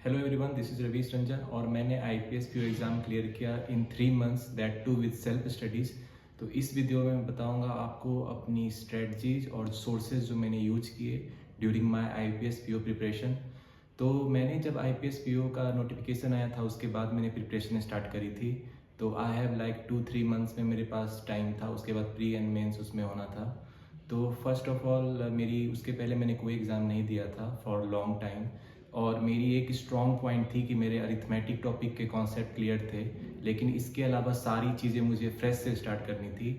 Hello everyone, this is Ravish Ranjan और मैंने IPS PO exam clear किया in 3 months, that too with self studies. तो इस वीडियो में मैं बताऊंगा आपको अपनी स्ट्रेटजीज और सोर्सेज जो मैंने यूज किए during my IPS PO preparation. तो मैंने जब IPS पीओ का नोटिफिकेशन आया था उसके बाद मैंने प्रिपरेशन स्टार्ट करी थी। तो आई हैव लाइक 2-3 मंथ्स में मेरे पास टाइम था। उसके बाद प्री एंड मेंस उसमें होना था। तो फर्स्ट ऑफ ऑल मेरी उसके पहले मैंने कोई एग्ज़ाम नहीं दिया था फॉर लॉन्ग टाइम। और मेरी एक स्ट्रॉन्ग पॉइंट थी कि मेरे अरिथमेटिक टॉपिक के कॉन्सेप्ट क्लियर थे, लेकिन इसके अलावा सारी चीज़ें मुझे फ्रेश से स्टार्ट करनी थी।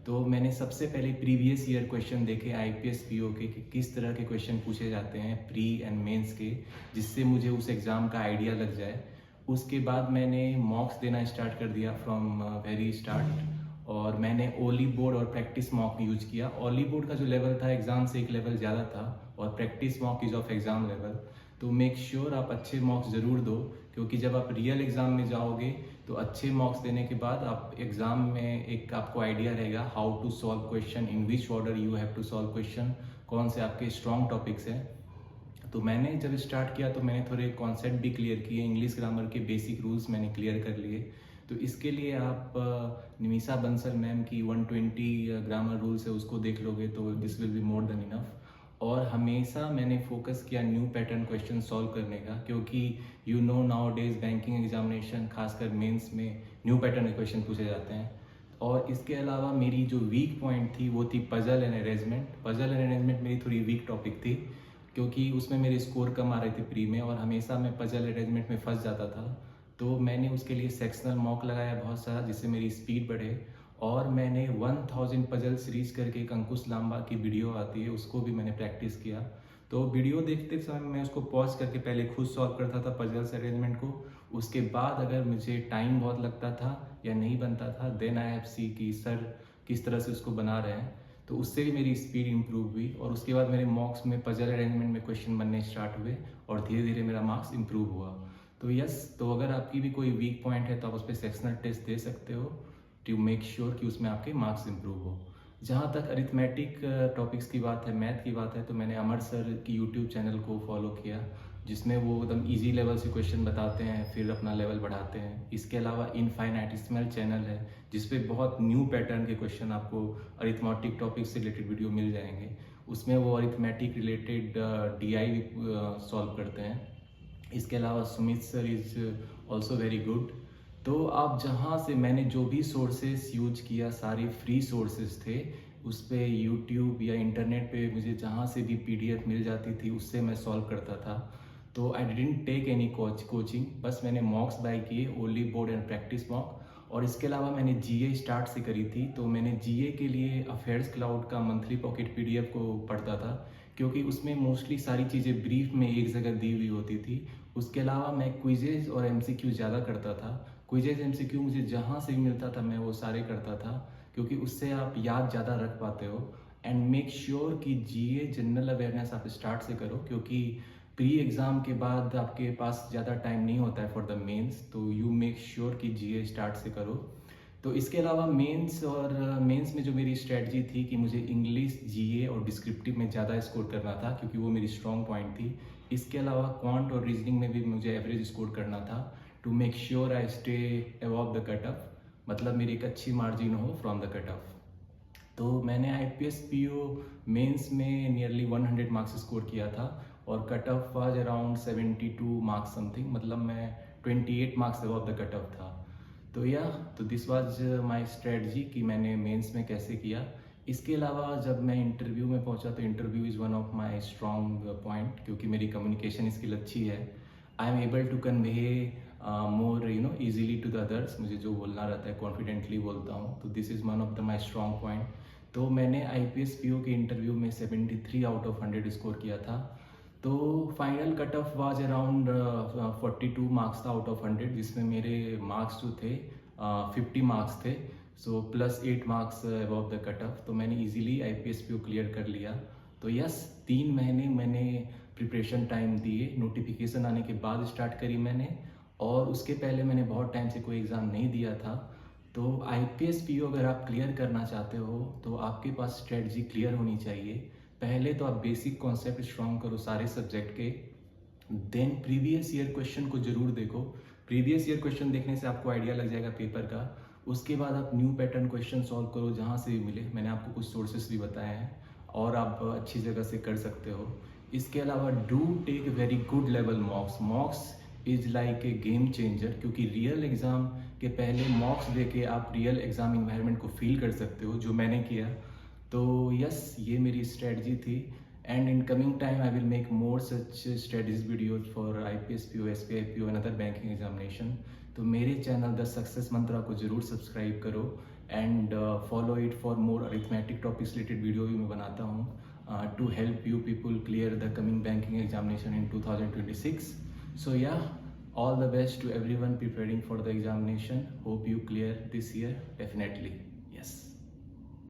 तो मैंने सबसे पहले प्रीवियस ईयर क्वेश्चन देखे IPS पीओ के कि किस तरह के क्वेश्चन पूछे जाते हैं प्री एंड मेंस के, जिससे मुझे उस एग्ज़ाम का आइडिया लग जाए। उसके बाद मैंने मॉक्स देना स्टार्ट कर दिया फ्रॉम वेरी स्टार्ट। और मैंने ओली बोर्ड और प्रैक्टिस मॉक यूज किया। ओली बोर्ड का जो लेवल था एग्ज़ाम से एक लेवल ज़्यादा था और practice mock is of exam level. तो मेक श्योर आप अच्छे मार्क्स ज़रूर दो, क्योंकि जब आप रियल एग्ज़ाम में जाओगे तो अच्छे मार्क्स देने के बाद आप एग्ज़ाम में एक आपको आइडिया रहेगा how to solve question, in which order you have to solve question, कौन से आपके स्ट्रॉन्ग टॉपिक्स हैं। तो मैंने जब स्टार्ट किया तो मैंने थोड़े कॉन्सेप्ट भी क्लियर किए, इंग्लिश ग्रामर के बेसिक रूल्स मैंने क्लियर कर लिए। तो इसके लिए आप निमिषा बंसल मैम की 120 ग्रामर रूल्स है उसको देख लोगे तो this will be more than enough. और हमेशा मैंने फोकस किया न्यू पैटर्न क्वेश्चन सॉल्व करने का, क्योंकि you know now days banking examination खासकर मेंस में न्यू पैटर्न के क्वेश्चन पूछे जाते हैं। और इसके अलावा मेरी जो वीक पॉइंट थी वो थी puzzle and arrangement. Puzzle and arrangement मेरी थोड़ी वीक टॉपिक थी, क्योंकि उसमें मेरे स्कोर कम आ रहे थे प्री में और हमेशा मैं पजल अरेंजमेंट में फंस जाता था। तो मैंने उसके लिए सेक्शनल मॉक लगाया बहुत सारा, जिससे मेरी स्पीड बढ़े। और मैंने 1000 पजल सीरीज करके एक अंकुश लांबा की वीडियो आती है, उसको भी मैंने प्रैक्टिस किया। तो वीडियो देखते समय मैं उसको पॉज करके पहले खुद सॉल्व करता था पजल्स अरेंजमेंट को। उसके बाद अगर मुझे टाइम बहुत लगता था या नहीं बनता था, देन आई हैव सी कि सर किस तरह से उसको बना रहे हैं। तो उससे भी मेरी स्पीड इंप्रूव हुई और उसके बाद मेरे मॉक्स में पजल अरेंजमेंट में क्वेश्चन बनने स्टार्ट हुए और धीरे धीरे मेरा मार्क्स इंप्रूव हुआ। तो यस, तो अगर आपकी भी कोई वीक पॉइंट है तो आप उस पर सेक्शनल टेस्ट दे सकते हो टू मेक श्योर कि उसमें आपके मार्क्स इंप्रूव हो। जहाँ तक अरिथमेटिक टॉपिक्स की बात है, मैथ की बात है, तो मैंने अमर सर की यूट्यूब चैनल को फॉलो किया, जिसमें वो एकदम इजी लेवल से क्वेश्चन बताते हैं फिर अपना लेवल बढ़ाते हैं। इसके अलावा इनफाइनाइटेसिमल चैनल है जिसपे बहुत न्यू पैटर्न के क्वेश्चन आपको अरिथमेटिक टॉपिक से रिलेटेड वीडियो मिल जाएंगे। उसमें वो अरिथमेटिक रिलेटेड DI भी सॉल्व करते हैं। इसके अलावा Sumit sir is also very good. तो आप जहाँ से मैंने जो भी सोर्सेस यूज किया सारी फ्री सोर्सेस थे, उस पर यूट्यूब या इंटरनेट पे मुझे जहाँ से भी PDF मिल जाती थी उससे मैं सॉल्व करता था। तो I didn't take any coaching, बस मैंने मॉक्स बाय किए, only board and practice mock. और इसके अलावा मैंने GA स्टार्ट से करी थी। तो मैंने GA के लिए अफेयर्स क्लाउड का मंथली पॉकेट PDF को पढ़ता था, क्योंकि उसमें मोस्टली सारी चीज़ें ब्रीफ में एक जगह दी हुई होती थी। उसके अलावा मैं क्विजेज और MCQ ज़्यादा करता था। क्विजेज MCQ मुझे जहाँ से भी मिलता था मैं वो सारे करता था, क्योंकि उससे आप याद ज़्यादा रख पाते हो। एंड मेक श्योर कि GA जनरल अवेयरनेस आप स्टार्ट से करो, क्योंकि प्री एग्ज़ाम के बाद आपके पास ज़्यादा टाइम नहीं होता है फॉर द मेंस। तो यू मेक श्योर कि GA स्टार्ट से करो। तो इसके अलावा मेंस में जो मेरी स्ट्रेटजी थी कि मुझे इंग्लिश, GA और डिस्क्रिप्टिव में ज़्यादा स्कोर करना था, क्योंकि वो मेरी स्ट्रॉन्ग पॉइंट थी। इसके अलावा क्वांट और रीजनिंग में भी मुझे एवरेज स्कोर करना था to make sure I stay above the cut off, मतलब मेरी एक अच्छी मार्जिन हो फ्रॉम द कट ऑफ। तो मैंने IPS PO मेंस में नियरली 100 मार्क्स स्कोर किया था और cut off was around 72 marks something, मतलब मैं 28 marks above the cut of था। तो दिस वाज माय स्ट्रेटजी कि मैंने मेंस में कैसे किया। इसके अलावा जब मैं इंटरव्यू में पहुंचा तो interview is one of my strong point, क्योंकि मेरी कम्युनिकेशन स्किल अच्छी है। I am able to convey more easily to the others. मुझे जो बोलना रहता है कॉन्फिडेंटली बोलता हूँ, तो this is one of the my strong point. तो मैंने IPS PO के इंटरव्यू में 73 आउट ऑफ 100 स्कोर किया था। तो final cut off was around 42 marks था आउट ऑफ 100, जिसमें मेरे मार्क्स जो थे 50 मार्क्स थे। सो +8 marks above the cut of. तो मैंने इजीली IPS PO क्लियर कर लिया। तो यस, 3 महीने मैंने प्रिपरेशन टाइम दिए, नोटिफिकेशन आने के बाद स्टार्ट करी मैंने, और उसके पहले मैंने बहुत टाइम से कोई एग्ज़ाम नहीं दिया था। तो IPS PO अगर आप क्लियर करना चाहते हो तो आपके पास स्ट्रेटजी क्लियर होनी चाहिए। पहले तो आप बेसिक कॉन्सेप्ट स्ट्रॉन्ग करो सारे सब्जेक्ट के, देन प्रीवियस ईयर क्वेश्चन को जरूर देखो। प्रीवियस ईयर क्वेश्चन देखने से आपको आइडिया लग जाएगा पेपर का। उसके बाद आप न्यू पैटर्न क्वेश्चन सॉल्व करो जहाँ से भी मिले। मैंने आपको कुछ सोर्सेस भी बताए हैं और आप अच्छी जगह से कर सकते हो। इसके अलावा do take very good level mocks. Mocks is like a game changer, क्योंकि रियल एग्ज़ाम के पहले मॉक्स दे के आप रियल एग्ज़ाम इन्वायरमेंट को फील कर सकते हो, जो मैंने किया। तो यस, ये मेरी स्ट्रेटजी थी। And in coming time I will make more such studies videos for IPS PO, SBI PO and other banking examination. तो मेरे चैनल द सक्सेस मंत्रा को जरूर सब्सक्राइब करो and follow it for more arithmetic topics related video भी मैं बनाता हूँ to help you people clear the coming banking examination in 2026. So yeah, all the best to everyone preparing for the examination. Hope you clear this year definitely.